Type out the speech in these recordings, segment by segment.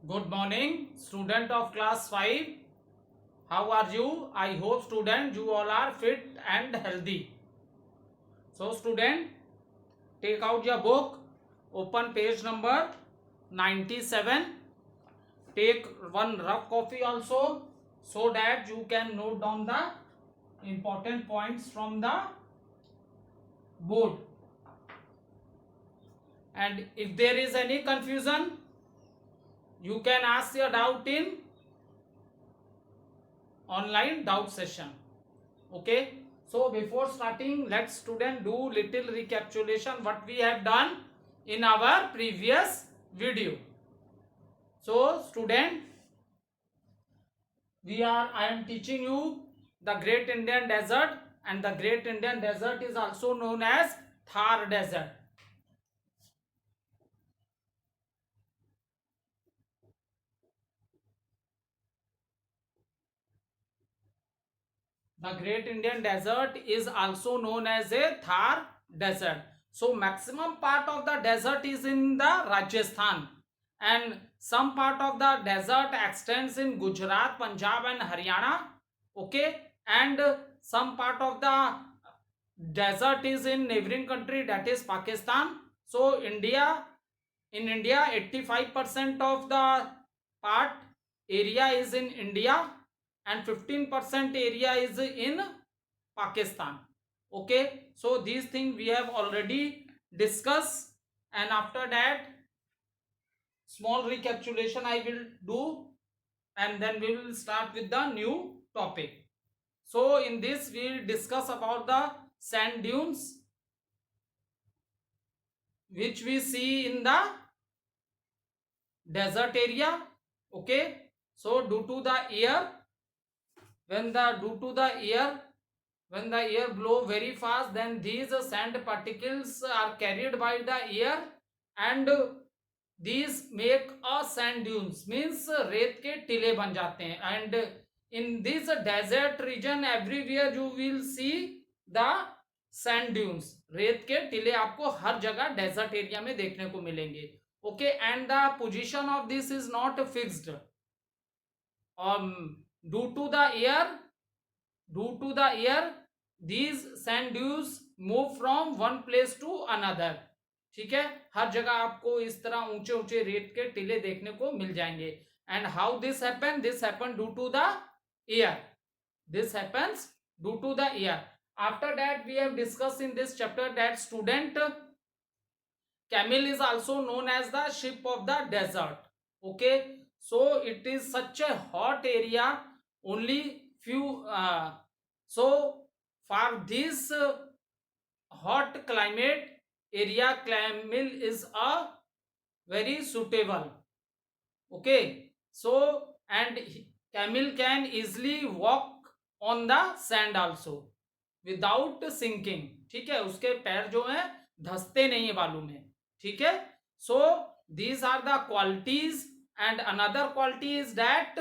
Good morning, student of class 5. How are you? I hope student you all are fit and healthy. So student, take out your book, open page number 97. Take one rough copy also so that you can note down the important points from the board. And if there is any confusion, you can ask your doubt in online doubt session. Okay, so before starting, let's student do little recapitulation what we have done in our previous video. So student, I am teaching you the Great Indian Desert, and the Great Indian Desert is also known as Thar Desert. The Great Indian Desert is also known as a Thar Desert. So maximum part of the desert is in the Rajasthan, and some part of the desert extends in Gujarat, Punjab and Haryana. Okay, and some part of the desert is in neighboring country, that is Pakistan. So in India 85% of the part area is in India and 15% area is in Pakistan. Okay, so these things we have already discussed, and after that small recapitulation I will do, and then we will start with the new topic. So in this we will discuss about the sand dunes which we see in the desert area. Okay, so due to the air, when the air blow very fast, then these sand particles are carried by the air, and these make a sand dunes, means रेत के टीले बन जाते हैं. And in this desert region everywhere you will see the sand dunes. रेत के टीले आपको हर जगह डेजर्ट एरिया में देखने को मिलेंगे. Okay, and the position of this is not fixed. Due to the air, these sand dunes move from one place to another. ठीक है, हर जगह आपको इस तरह ऊंचे ऊंचे रेत के टीले देखने को मिल जाएंगे. And how this happen due to the air. This happens due to the air. After that we have discussed in this chapter that student, camel is also known as the ship of the desert. Okay, so it is such a hot area, only few so for this hot climate area, camel is a very suitable. Okay, so and camel can easily walk on the sand also without sinking. ठीक है, उसके पैर जो हैं धंसते नहीं है बालू में. ठीक है, so these are the qualities. And another quality is that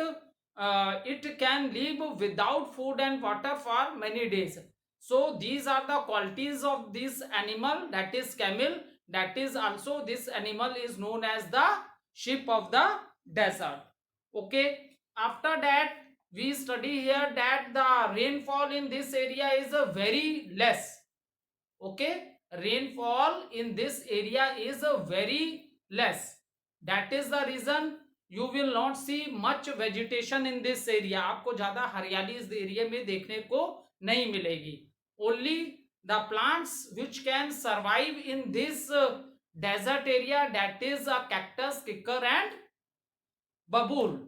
it can live without food and water for many days. So these are the qualities of this animal, that is camel. That is also this animal is known as the ship of the desert. Okay, after that we study here that the rainfall in this area is very less. Okay, rainfall in this area is very less. That is the reason you will not see much vegetation in this area. आपको ज्यादा हरियाली इस area में देखने को नहीं मिलेगी. Only the plants which can survive in this desert area, that is a cactus, kicker and babool.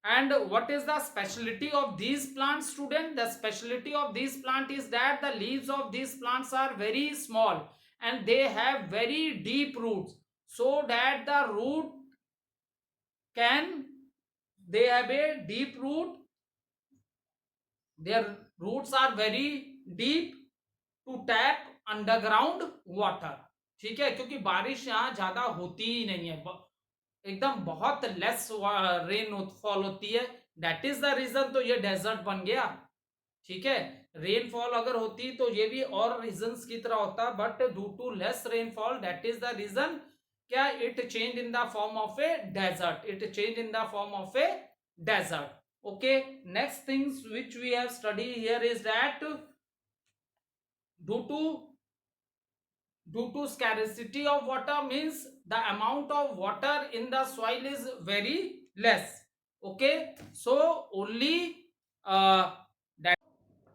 And what is the specialty of these plants, student? The specialty of these plant is that the leaves of these plants are very small and they have very deep roots, so that the root they have a deep root. Their roots are very deep to tap underground water. ठीक है, क्योंकि बारिश यहाँ ज्यादा होती ही नहीं है, एकदम बहुत लेस रेन फॉल होती है. दैट इज द रीजन तो ये डेजर्ट बन गया. ठीक है, रेनफॉल अगर होती तो ये भी और रीजंस की तरह होता, but due to less rainfall, that is the reason क्या, it change in the form of a desert, it change in the form of a desert. Okay, next things which we have studied here is that due to scarcity of water, means the amount of water in the soil is very less. Okay, so only that,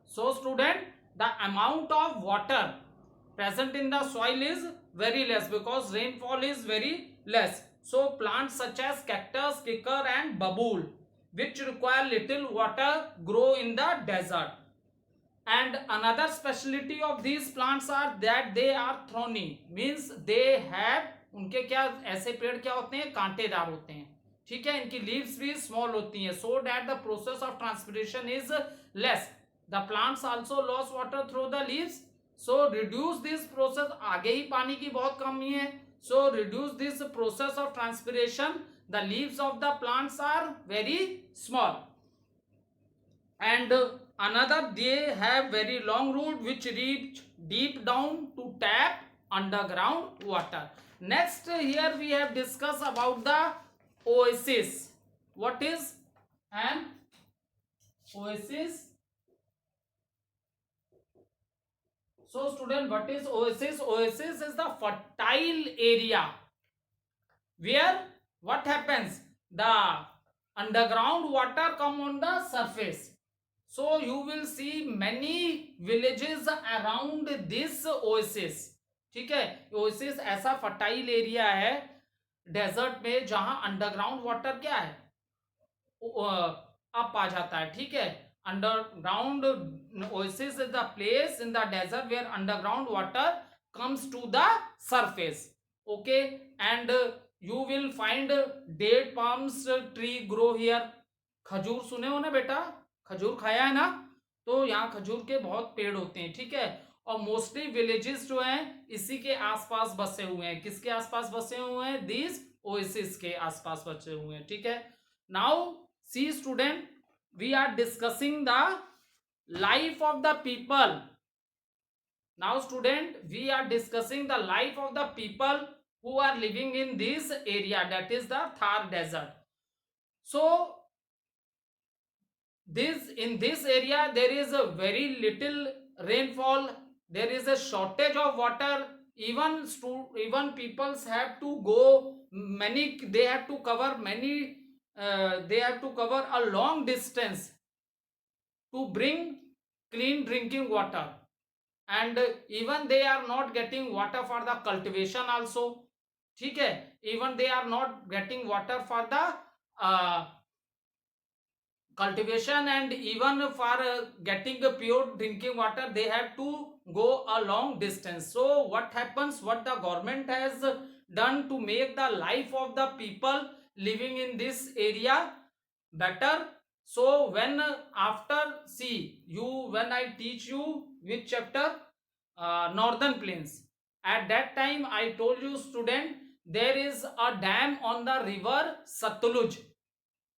so student, the amount of water present in the soil is very less because rainfall is very less. So plants such as cactus, kicker and babul, which require little water, grow in the desert. And another specialty of these plants are that they are thorny, means they have, उनके क्या, ऐसे पेड़ क्या होते हैं, कांटेदार होते हैं. ठीक है, इनकी लीव्स भी स्मॉल होती हैं, so that the process of transpiration is less. The plants also lose water through the leaves, so reduce this process. आगे ही पानी की बहुत कमी है, so reduce this process of transpiration. The leaves of the plants are very small. And another, they have very long root which reach deep down to tap underground water. Next, here we have discussed about the oasis. What is an oasis? So student, what is oasis? Oasis is the fertile area where what happens, the underground water come on the surface. So you will see many villages around this oasis. ठीक है, oasis ऐसा fertile area है desert में जहां underground water क्या है, up आ जाता है. ठीक है, underground oasis is the place in the desert where underground water comes to the surface. Okay, and you will find date palms tree grow here. खजूर सुने हो ना बेटा, खजूर खाया है ना, तो यहाँ खजूर के बहुत पेड़ होते हैं. ठीक है, और मोस्टली विलेजेस जो हैं इसी के आसपास बसे हुए हैं. किसके आसपास बसे हुए हैं, दिस ओएसिस के आसपास बसे हुए हैं. ठीक है, now see student, we are discussing the life of the people. Now student, we are discussing the life of the people who are living in this area, that is the Thar desert. So in this area there is a very little rainfall, there is a shortage of water. Even peoples have to go many, they have to cover many, they have to cover a long distance to bring clean drinking water. And even they are not getting water for the cultivation also. ठीक है, even they are not getting water for the cultivation, and even for getting a pure drinking water they have to go a long distance. So what happens, what the government has done to make the life of the people living in this area better. So when after, see you, when I teach you which chapter, northern plains, at that time I told you student, there is a dam on the river Satluj.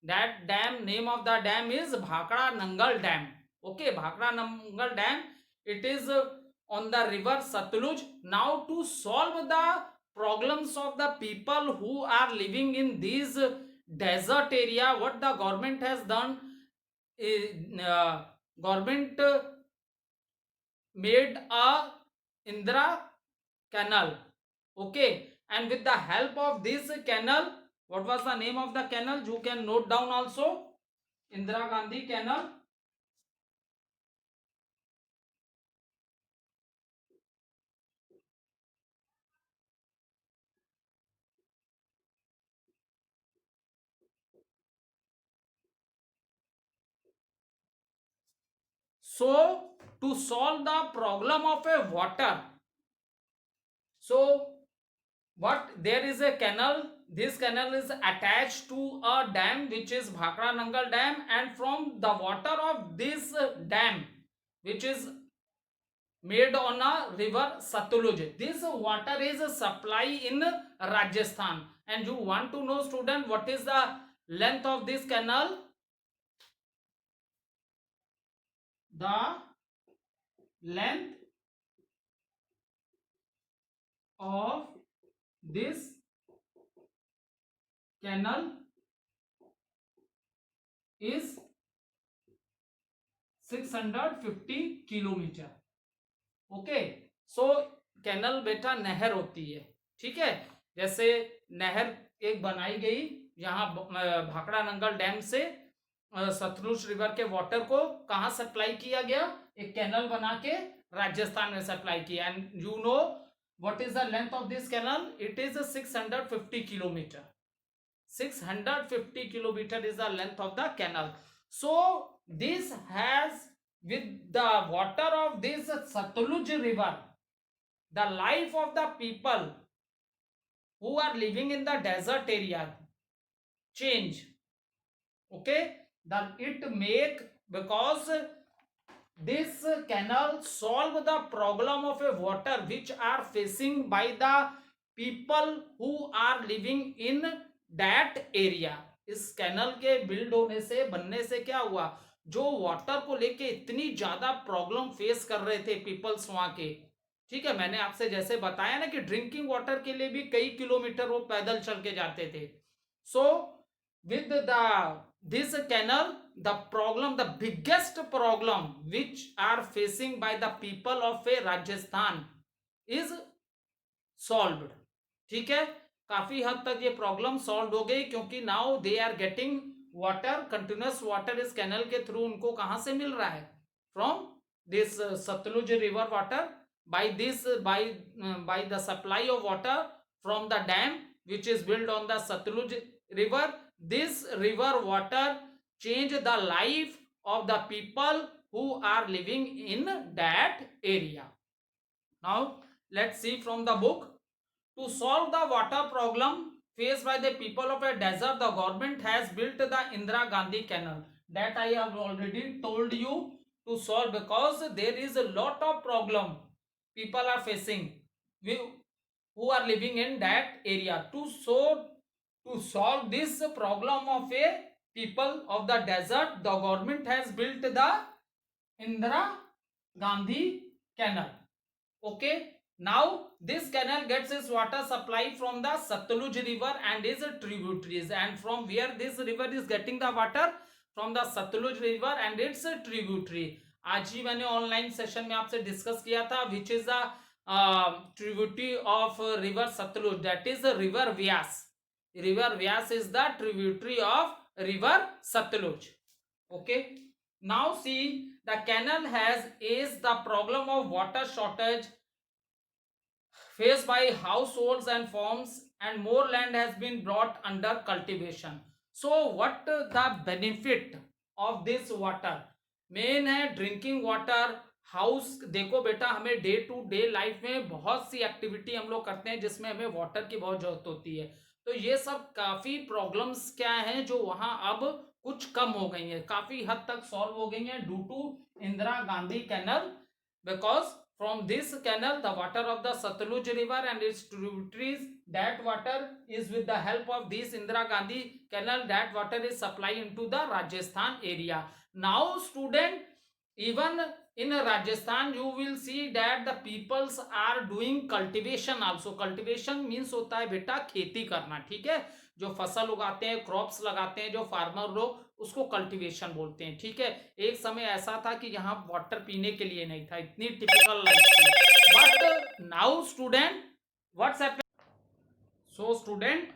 That dam, name of the dam is Bhakra Nangal Dam. Okay, Bhakra Nangal Dam, it is on the river Satluj. Now to solve the problems of the people who are living in these desert area, what the government has done is, government made a Indra canal. Okay, and with the help of this canal, what was the name of the canal, you can note down also, Indira Gandhi canal. So to solve the problem of a water, so what, there is a canal, this canal is attached to a dam which is Bhakra Nangal Dam, and from the water of this dam which is made on a river Satluj, this water is a supply in Rajasthan. And you want to know student, what is the length of this canal? The length of this canal is 650 kilometre. Okay, so canal बेटा नहर होती है, ठीक है. जैसे नहर एक बनाई गई यहाँ भाखड़ा नंगल डैम से सतलुज रिवर के वाटर को कहाँ सप्लाई किया गया, एक कैनल बना के राजस्थान में सप्लाई किया. And you know what is the length of this canal, it is 650 kilometre. 650 kilometer is the length of the canal. So this has, with the water of this Satluj river, the life of the people who are living in the desert area change. Okay, that it make, because this canal solve the problem of a water which are facing by the people who are living in that area. इस canal के build होने से, बनने से क्या हुआ, जो water को लेके इतनी ज्यादा प्रॉब्लम फेस कर रहे थे पीपल्स वहां के, ठीक है. मैंने आपसे जैसे बताया ना कि ड्रिंकिंग वाटर के लिए भी कई किलोमीटर वो पैदल चल के जाते थे. So with this canal, the problem, the biggest problem which are facing by the people of a Rajasthan is solved. ठीक है, काफी हद तक ये प्रॉब्लम सॉल्व हो गई, क्योंकि now they are getting water, continuous water इस कैनल के थ्रू उनको कहां से मिल रहा है, from this Sutlej river water, by this by the supply of water from the dam which is built on the Satluj river. This river water change the life of the people who are living in that area. Now let's see from the book. To solve the water problem faced by the people of a desert, the government has built the Indira Gandhi Canal. That I have already told you, to solve, because there is a lot of problem people are facing who are living in that area. To solve this problem of a people of the desert, the government has built the Indira Gandhi Canal. Okay. Now this canal gets its water supply from the Satluj river and its tributaries. And from where this river is getting the water? From the Satluj river and its tributary. आज ही मैंने online session में आपसे discuss किया था, which is the tributary of river Satluj, that is river Vyas. River Vyas is the tributary of river Satluj. Okay, now see, the canal has is the problem of water shortage faced by households and farms, and more land has been brought under cultivation. So what the benefit of this water? Main है drinking water. House, देखो बेटा, हमें day to day life में बहुत सी activity हम लोग करते हैं जिसमें हमें वाटर की बहुत जरूरत होती है. तो ये सब काफी प्रॉब्लम्स क्या हैं जो वहां अब कुछ कम हो गई हैं, काफी हद तक सॉल्व हो गई हैं due to Indira Gandhi canal. Because from this canal, the water of the Satluj river and its tributaries, that water is with the help of this Indira Gandhi canal, that water is supplied into the Rajasthan area. Now student, even in Rajasthan you will see that the peoples are doing cultivation also. Cultivation means होता है बेटा खेती करना. ठीक है, जो फसल उगाते हैं, क्रॉप्स लगाते हैं जो फार्मर लोग, उसको कल्टीवेशन बोलते हैं. ठीक है, एक समय ऐसा था कि यहाँ वाटर पीने के लिए नहीं था, इतनी टिपिकल लाइफ थी. But now student, what's happened? So student,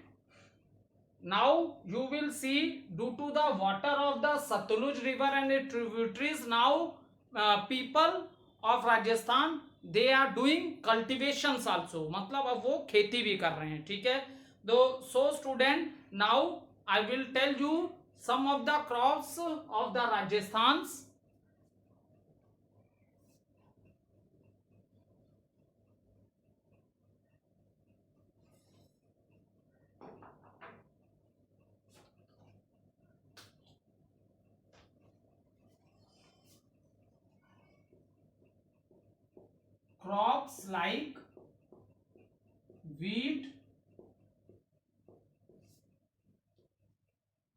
now you will see, due to the water of the Satluj river and its tributaries, now people of Rajasthan, they are doing cultivations also. मतलब अब वो खेती भी कर रहे हैं. ठीक है, so student, now I will tell you some of the crops of the Rajasthans.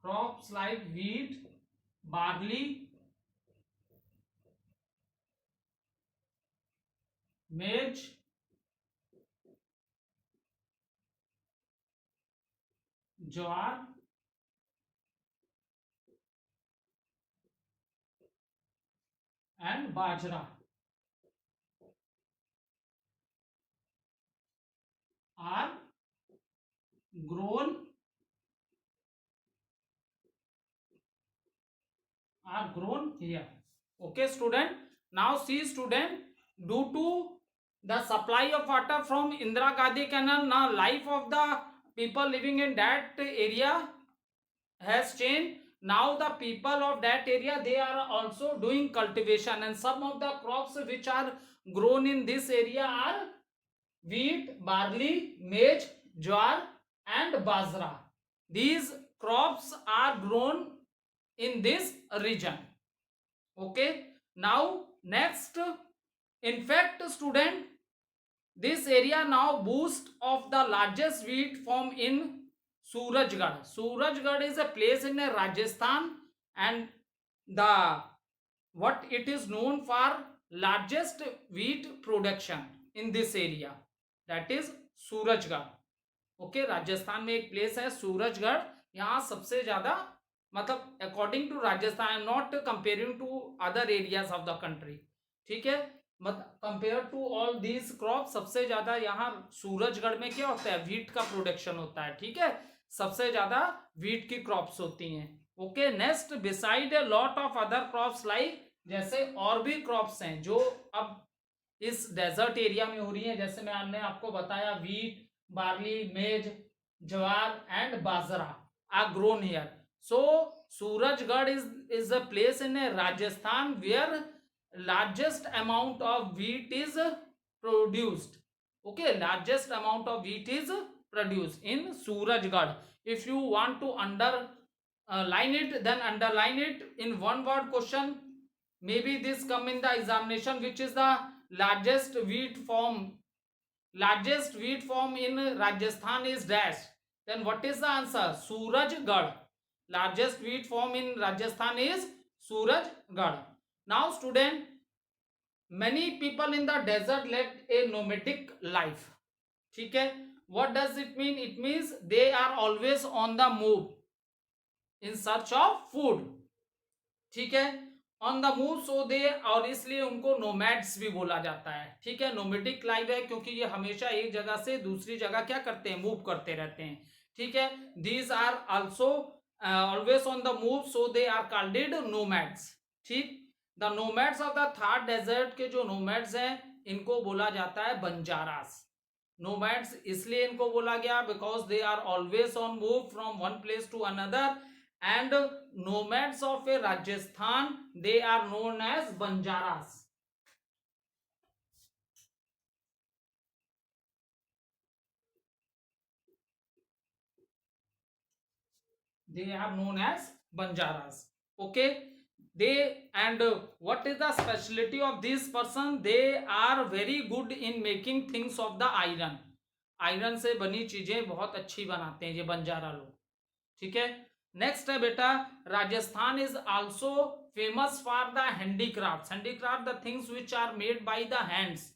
Crops like wheat, barley, maize, jowar and bajra are grown here. Okay student, now see student, due to the supply of water from Indira Gandhi canal, now life of the people living in that area has changed. Now the people of that area, they are also doing cultivation, and some of the crops which are grown in this area are wheat, barley, maize, jowar and bajra. These crops are grown in this region. Okay, now next, in fact student, this area now boasts of the largest wheat farm in Surajgarh. Surajgarh is a place in Rajasthan, and the what it is known for largest wheat production in this area, that is Surajgarh. Okay, Rajasthan में एक place है सूरजगढ़, यहाँ सबसे ज्यादा, मतलब according to Rajasthan, I am not comparing to other areas of the country, ठीक है, मतलब compare to all these crop, सबसे ज्यादा यहाँ सूरजगढ़ में क्या होता है, व्हीट का प्रोडक्शन होता है, ठीक है, सबसे ज्यादा व्हीट की क्रॉप्स होती हैं. Okay, next, beside a lot of other crops like, जैसे और भी क्रॉप्स हैं जो अब इस डेजर्ट एरिया में हो रही हैं, जैसे मैंने आपको बताया wheat, barley, maize, jowar and bajra are grown here. So Surajgarh is a place in Rajasthan where largest amount of wheat is produced. Okay, largest amount of wheat is produced in Surajgarh. If you want to underline it, then underline it in one word question. Maybe this come in the examination, which is the largest wheat farm in Rajasthan is dash. Then what is the answer? Surajgarh. Largest wheat farm in Rajasthan is Surajgarh. Now student, many people in the desert led a nomadic life. ठीक है, what does it mean? It means they are always on the move in search of food. ठीक है, on the move, so दे, और इसलिए उनको nomads भी बोला जाता है. ठीक है, नोमेडिक लाइफ है क्योंकि ये हमेशा एक जगह से दूसरी जगह क्या करते हैं, मूव करते रहते हैं. ठीक है, these are also always on the move, so they are called nomads. ठीक, the nomads of the Thar desert के जो नोमैड्स हैं इनको बोला जाता है बंजारास. नोमैड्स इसलिए इनको बोला गया because they are always on move from one place to another, and nomads of a Rajasthan, they are known as Banjaras. They are known as Banjaras. Okay, they, and what is the specialty of this person? They are very good in making things of the iron. Iron से बनी चीजें बहुत अच्छी बनाते हैं ये बंजारा लोग. ठीक है, नेक्स्ट है बेटा, Rajasthan is also famous for the handicraft. Handicraft the things which are made by the hands,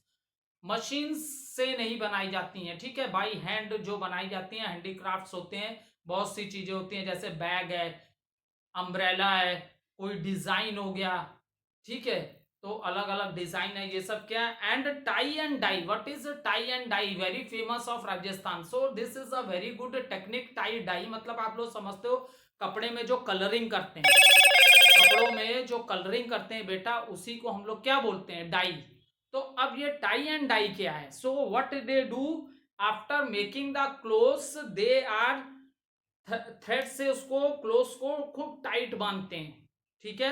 machine से नहीं बनाई जाती हैं. ठीक है, बाय हैंड जो बनाई जाती हैं हैंडीक्राफ्ट्स होते हैं. बहुत सी चीजें होती हैं, जैसे बैग है, अम्ब्रेला है, कोई डिजाइन हो गया. ठीक है, तो अलग अलग डिजाइन है, ये सब क्या है. And tie and dye, what is tie and dye, very famous of Rajasthan. So this is a very good technique. Tie dye मतलब आप लोग समझते हो कपड़े में जो कलरिंग करते हैं, कपड़ों में जो कलरिंग करते हैं बेटा, उसी को हम लोग क्या बोलते हैं, डाई. तो अब ये टाई एंड डाई क्या है? So what they do after making the clothes, they are thread से उसको क्लोथ्स को खूब टाइट बांधते हैं. ठीक है,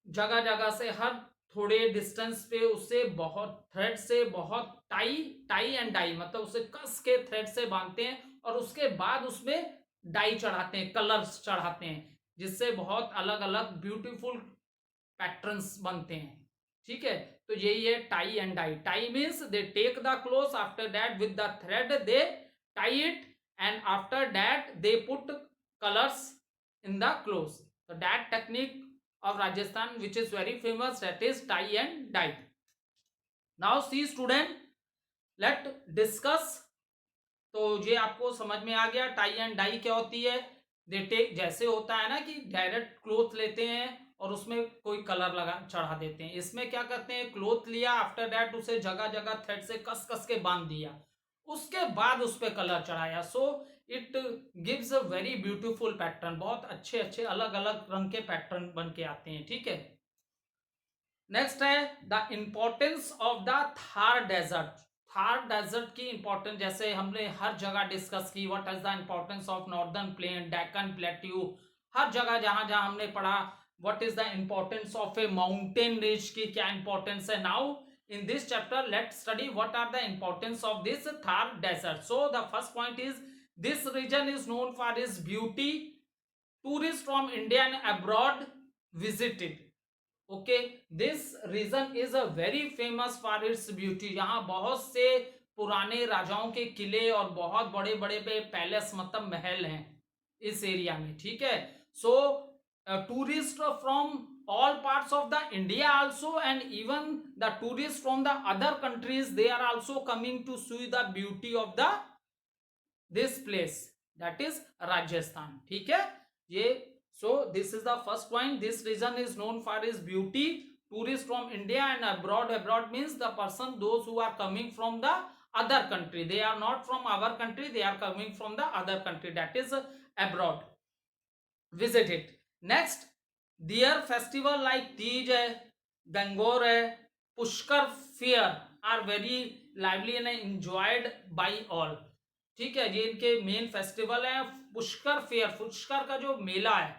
जगह जगह से हर थोड़े डिस्टेंस पे उससे बहुत थ्रेड से बहुत टाई एंड डाई मतलब उसे कस के थ्रेड से बांधते हैं, और उसके बाद उसमें डाई चढ़ाते हैं, कलर्स चढ़ाते हैं, जिससे बहुत अलग अलग ब्यूटीफुल पैटर्न्स बनते हैं. ठीक है, तो यही है tie and dye. Tie means they take the cloth, after that with the thread they tie it, and after that they put colours in the cloth. So that technique of Rajasthan which is very famous, that is tie and dye. Now see student, let discuss तो ये आपको समझ में आ गया tie and dye क्या होती है। They take, जैसे होता है ना कि डायरेक्ट क्लोथ लेते हैं और उसमें कोई कलर लगा चढ़ा देते हैं, इसमें क्या करते हैं, क्लोथ लिया, आफ्टर दैट उसे जगह जगह थ्रेड से कस कस के बांध दिया, उसके बाद उस पर कलर चढ़ाया, so it gives a very beautiful pattern, बहुत अच्छे अच्छे अलग अलग रंग के पैटर्न बन के आते हैं, ठीक है। नेक्स्ट है the importance of the Thar desert. Thar desert की इंपॉर्टेंस जैसे हमने हर जगह डिस्कस की, what is the importance of northern plain, Deccan plateau, हर जगह जहां जहां हमने पढ़ा what is the importance of a mountain range की क्या इंपॉर्टेंस है। Now in this chapter let's study what are the importance of this Thar desert. So the first point is this region is known for its beauty, tourists from India and abroad visit it. Okay, this region is a very famous for its beauty, यहाँ बहुत से पुराने राजाओं के किले और बहुत बड़े बड़े पे पैलेस मतलब महल हैं इस एरिया में, ठीक है। So tourist from all parts of the India also and even the tourists from the other countries they are also coming to see the beauty of the this place, that is Rajasthan, ठीक है ये। So this is the first point, this region is known for its beauty, tourists from India and abroad, abroad means the person those who are coming from the other country, they are not from our country, they are coming from the other country, that is abroad, visit it. Next, their festival like Tej है, गंगोर है, Pushkar fair are very lively and enjoyed by all, ठीक है। ये इनके main festival है। Pushkar fair, Pushkar का जो मेला है,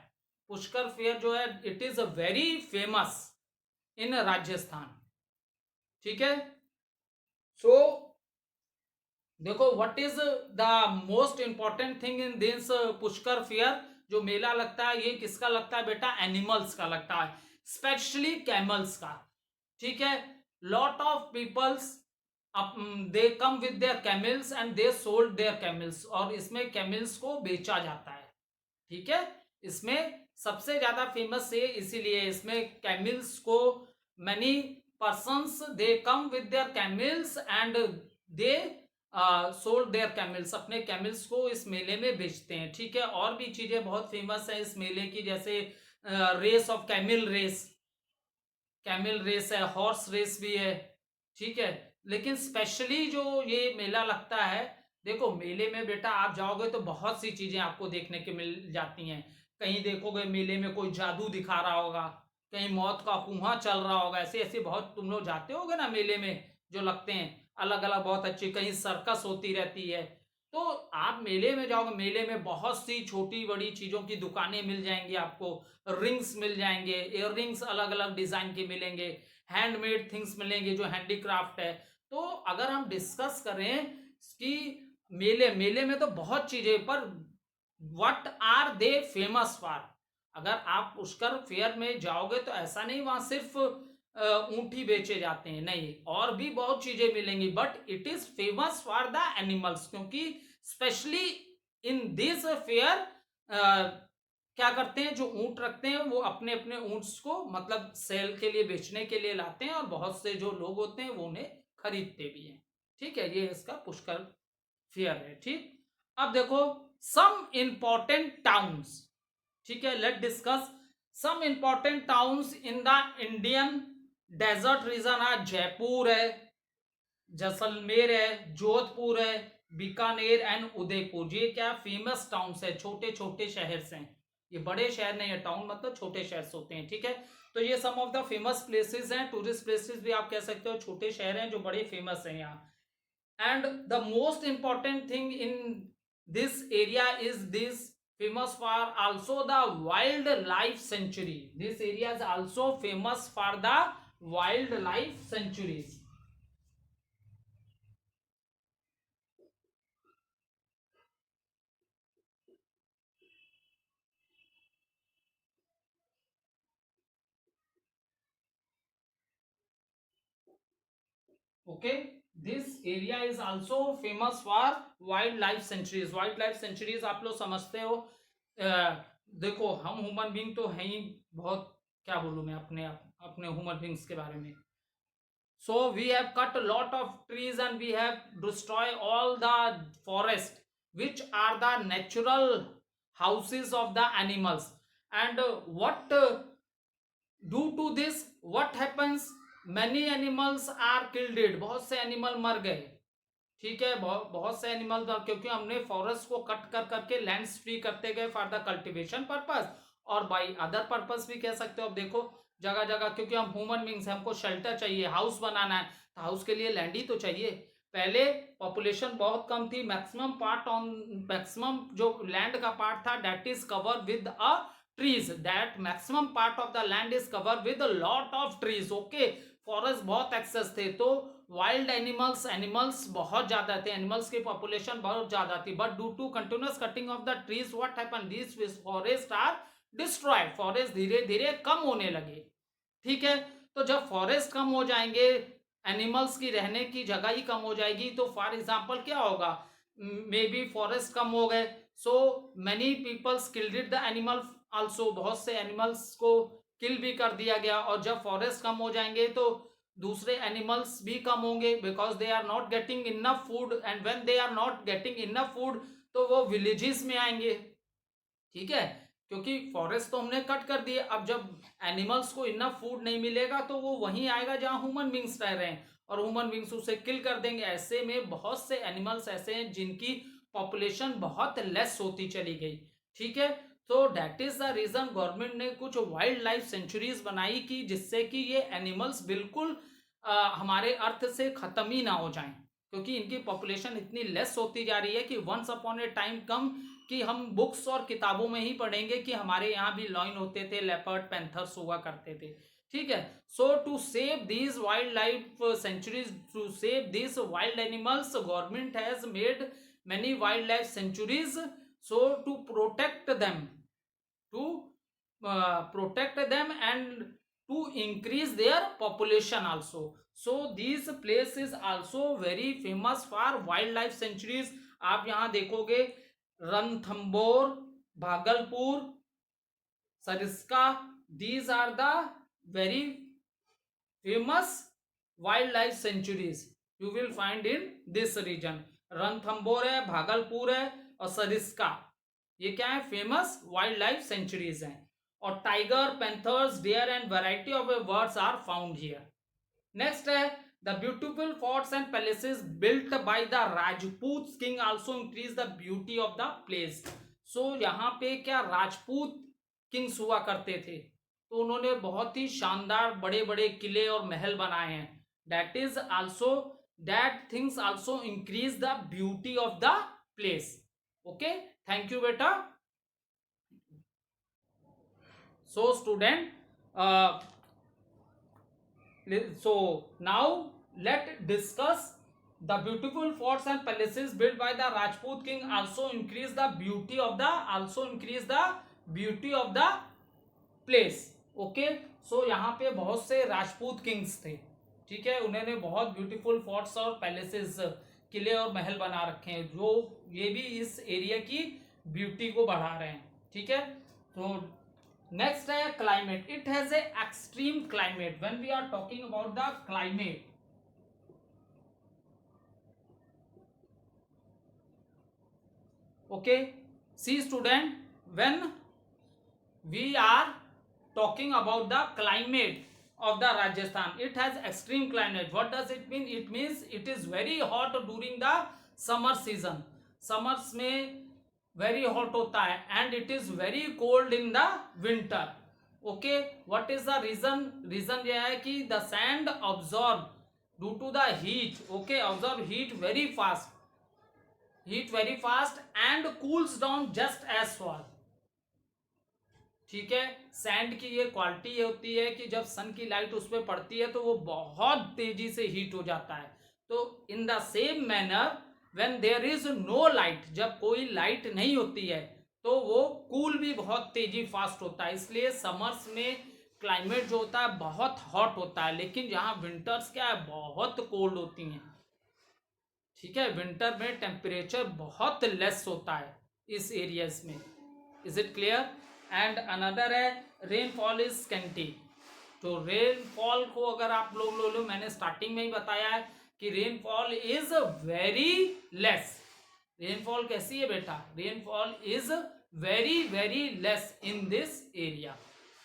पुष्कर फेयर जो है it is very famous in Rajasthan, ठीक है। सो देखो what is the most important thing in this Pushkar fair, जो मेला लगता है ये किसका लगता है बेटा, एनिमल्स का लगता है, स्पेशली कैमल्स का, ठीक है। Lot of peoples they come with their camels and they sold their camels, और इसमें कैमल्स को बेचा जाता है, ठीक है। इसमें सबसे ज्यादा फेमस है इसीलिए इसमें कैमल्स को many persons they come with their camels and they sold their camels, अपने कैमल्स को इस मेले में बेचते हैं, ठीक है। और भी चीजें बहुत फेमस है इस मेले की, जैसे race of camel race, camel race है, हॉर्स रेस भी है, ठीक है। लेकिन स्पेशली जो ये मेला लगता है, देखो मेले में बेटा आप जाओगे तो बहुत सी चीजें आपको देखने के मिल जाती हैं, कहीं देखोगे मेले में कोई जादू दिखा रहा होगा, कहीं मौत का कुआं चल रहा होगा, ऐसे ऐसे बहुत तुम लोग जाते होगे ना मेले में जो लगते हैं अलग अलग बहुत अच्छी, कहीं सर्कस होती रहती है, तो आप मेले में जाओगे, मेले में बहुत सी छोटी बड़ी चीजों की दुकानें मिल जाएंगी आपको, रिंग्स मिल जाएंगे, इयर रिंग्स अलग अलग डिजाइन के मिलेंगे, हैंडमेड थिंग्स मिलेंगे जो हैंडीक्राफ्ट है। तो अगर हम डिस्कस करें कि मेले मेले में तो बहुत चीजें, पर what are they famous for, अगर आप पुष्कर फेयर में जाओगे तो ऐसा नहीं वहां सिर्फ ऊंट ही बेचे जाते हैं, नहीं और भी बहुत चीजें मिलेंगी, but it is famous for the animals, क्योंकि स्पेशली इन दिस फेयर क्या करते हैं, जो ऊंट रखते हैं वो अपने अपने ऊंट्स को मतलब सेल के लिए बेचने के लिए लाते हैं, और बहुत से जो लोग होते हैं वो उन्हें खरीदते भी हैं, ठीक है। ये इसका पुष्कर फेयर है, ठीक। अब देखो सम इंपॉर्टेंट टाउन्स, ठीक है, let discuss some important towns in the Indian desert region है, जयपुर है, जैसलमेर है, जोधपुर है, बीकानेर एंड उदयपुर, ये क्या फेमस टाउन्स है, छोटे छोटे शहर हैं, ये बड़े शहर नहीं है, टाउन मतलब छोटे शहर होते हैं, ठीक है। तो ये सम ऑफ द फेमस प्लेसेस हैं, टूरिस्ट प्लेसेस भी आप कह सकते हो, छोटे शहर हैं जो बड़े फेमस हैं यहाँ। and the most important thing in this area is this famous for also the wildlife sanctuary, this area is also famous for the wildlife sanctuaries, okay. This area is also famous for wildlife sanctuaries, wildlife sanctuaries आप लोग समझते हो, देखो हम human being तो हैं ही बहुत, क्या बोलूं मैं अपने ह्यूमन बींग्स के बारे में, So we have cut a lot of trees and we have destroyed all the forest, which are the natural houses of the animals. And what due to this what happens, many animals are killed, बहुत से animal मर गए, ठीक है, बहुत से animal, क्योंकि हमने फॉरेस्ट को कट कर करके लैंड्स फ्री करते गए फॉर द कल्टीवेशन पर्पस और बाई अदर पर्पस भी कह सकते हो। अब देखो जगह जगह, क्योंकि हम ह्यूमन बींग्स हैं, हमको शेल्टर चाहिए, हाउस बनाना है, तो हाउस के लिए लैंड ही तो चाहिए। पहले पॉपुलेशन बहुत कम थी, मैक्सिमम जो लैंड का पार्ट था that is cover with a trees, that maximum part of the land is cover with lot of trees. Okay, forest बहुत एक्सेस थे, तो वाइल्ड एनिमल्स बहुत ज्यादा थे, एनिमल्स की पॉपुलेशन बहुत ज्यादा थी, but due to continuous cutting of the trees what happen, this forest are destroyed, forest धीरे धीरे कम होने लगे, ठीक है। तो जब फॉरेस्ट कम हो जाएंगे, एनिमल्स की रहने की जगह ही कम हो जाएगी, तो फॉर एग्जाम्पल क्या होगा, मे बी फॉरेस्ट कम हो गए, so many peoples killed the animal also, बहुत से एनिमल्स को किल भी कर दिया गया। और जब फॉरेस्ट कम हो जाएंगे तो दूसरे एनिमल्स भी कम होंगे, because they are not getting enough food, and when they are not getting enough food तो वो विलेजेस में आएंगे, ठीक है, क्योंकि फॉरेस्ट तो हमने कट कर दिए। अब जब एनिमल्स को इनफ फूड नहीं मिलेगा तो वो वहीं आएगा जहां ह्यूमन बींग्स रह रहे हैं, और ह्यूमन बींग्स उसे किल कर देंगे। ऐसे में बहुत से एनिमल्स ऐसे हैं जिनकी पॉपुलेशन बहुत लेस होती चली गई, ठीक है। तो that is the reason government ने कुछ वाइल्ड लाइफ सेंचुरीज बनाई कि जिससे कि ये एनिमल्स बिल्कुल हमारे अर्थ से खत्म ही ना हो जाएं, क्योंकि इनकी पॉपुलेशन इतनी लेस होती जा रही है कि वंस अपॉन ए टाइम कम कि हम बुक्स और किताबों में ही पढ़ेंगे कि हमारे यहाँ भी लॉइन होते थे, लेपर्ड, पैंथर्स हुआ करते थे, ठीक है। So to save these wild life sanctuaries, to save this wild animals, government has made many wildlife sanctuaries, so to protect them, to protect them and to increase their population also. So these place is also very famous for wildlife sanctuaries. आप यहाँ देखोगे Ranthambore, Bhagalpur, Sariska, these are the very famous wildlife sanctuaries you will find in this region. Ranthambore है, भागलपुर है और सरिस्का, ये क्या है, famous wild life sanctuaries हैं। और tiger, panthers, deer and variety of birds are found here. Next है the beautiful forts and palaces built by the Rajput king also increase the beauty of the place. So यहाँ पे क्या Rajput Kings हुआ करते थे, तो उन्होंने बहुत ही शानदार बड़े बड़े किले और महल बनाए हैं। That is also, that things also increase the beauty of the place. Okay, thank you बेटा। So student, so now let discuss the beautiful forts and palaces built by the Rajput king also increase the beauty of the place. Okay, so यहाँ पे बहुत से Rajput Kings थे, ठीक है, उन्होंने बहुत ब्यूटीफुल फोर्ट्स और पैलेसेस, किले और महल बना रखे हैं, जो ये भी इस एरिया की ब्यूटी को बढ़ा रहे हैं, ठीक है। तो नेक्स्ट है climate, it has a extreme climate. When we are talking about the climate, okay, see student, when we are talking about the climate of the Rajasthan, it has extreme climate. What does it mean? It means it is very hot during the summer season, summers में very hot होता है, and it is very cold in the winter. Okay, what is the reason? Reason यह है कि the sand absorb due to the heat, okay, absorb heat very fast and cools down just as fast, ठीक है। Sand की ये quality ये होती है कि जब सन की लाइट उस पर पड़ती है तो वो बहुत तेजी से हीट हो जाता है। तो in the same manner when there is no light, जब कोई लाइट नहीं होती है तो वो कूल भी बहुत तेजी फास्ट होता है। इसलिए समर्स में क्लाइमेट जो होता है बहुत हॉट होता है, लेकिन जहाँ विंटर्स क्या है बहुत कोल्ड होती हैं, ठीक है। विंटर में टेम्परेचर बहुत लेस होता है इस एरियाज में। Is it clear? And another है रेनफॉल इज स्कैंटी, तो रेनफॉल को अगर आप लोग लो लो, मैंने स्टार्टिंग में ही बताया है कि rainfall is very less. Rainfall कैसी है बेटा? Rainfall is very very less in this area.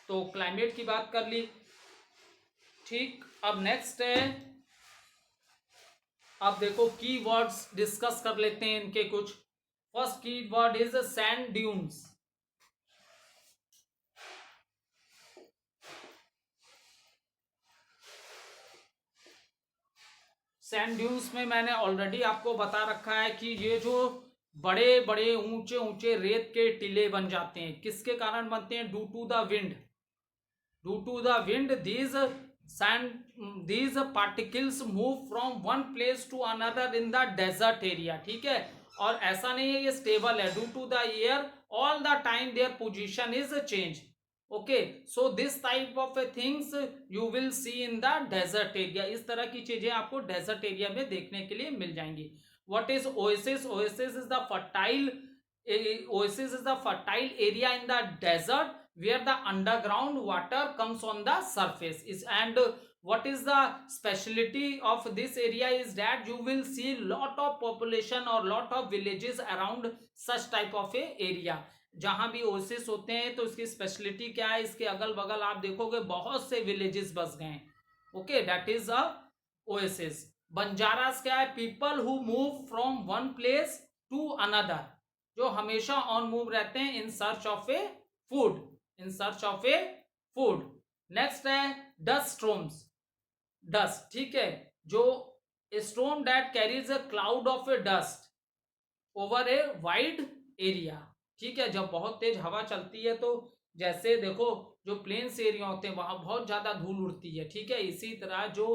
तो क्लाइमेट की बात कर ली, ठीक। अब नेक्स्ट है, अब देखो की वर्ड्स डिस्कस कर लेते हैं इनके कुछ। फर्स्ट की word is sand dunes. Sand dunes में मैंने ऑलरेडी आपको बता रखा है कि ये जो बड़े बड़े ऊंचे ऊंचे रेत के टीले बन जाते हैं, किसके कारण बनते हैं? Due to the wind. Due to the wind these particles move from one place to another in the desert area, ठीक है। और ऐसा नहीं है ये स्टेबल है, due to the air all the time their position is change. Okay, so this type of things you will see in the desert area. इस तरह की चीजें आपको डेजर्ट एरिया में देखने के लिए मिल जाएंगी। What is oasis? Oasis is the fertile area in the desert where the underground water comes on the surface is, and what is the specialty of this area is that you will see lot of population or lot of villages around such type of a area। जहां भी oasis होते हैं तो इसकी speciality क्या है? इसके अगल बगल आप देखोगे बहुत से विलेजेस बस गए हैं। Okay, that is a oasis. Banjaras क्या है? People who move from one place to another, जो हमेशा ऑन मूव रहते हैं in search of a food, in search of a food. Next है डस्ट स्टॉर्म्स। डस्ट, ठीक है, जो storm that carries a cloud of a dust over a wide area, ठीक है। जब बहुत तेज हवा चलती है तो जैसे देखो जो प्लेन्स एरिया होते हैं वहां बहुत ज्यादा धूल उड़ती है, ठीक है। इसी तरह जो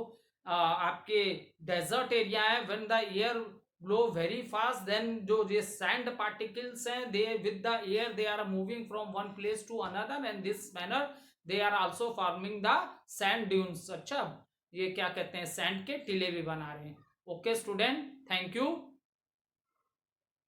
आपके डेजर्ट एरिया है, when the air blow very fast, then जो ये sand particles हैं, they with the air they are moving from one place to another and this manner they are also forming the sand dunes। अच्छा, ये क्या कहते हैं? Sand के टीले भी बना रहे हैं। Okay student, thank you.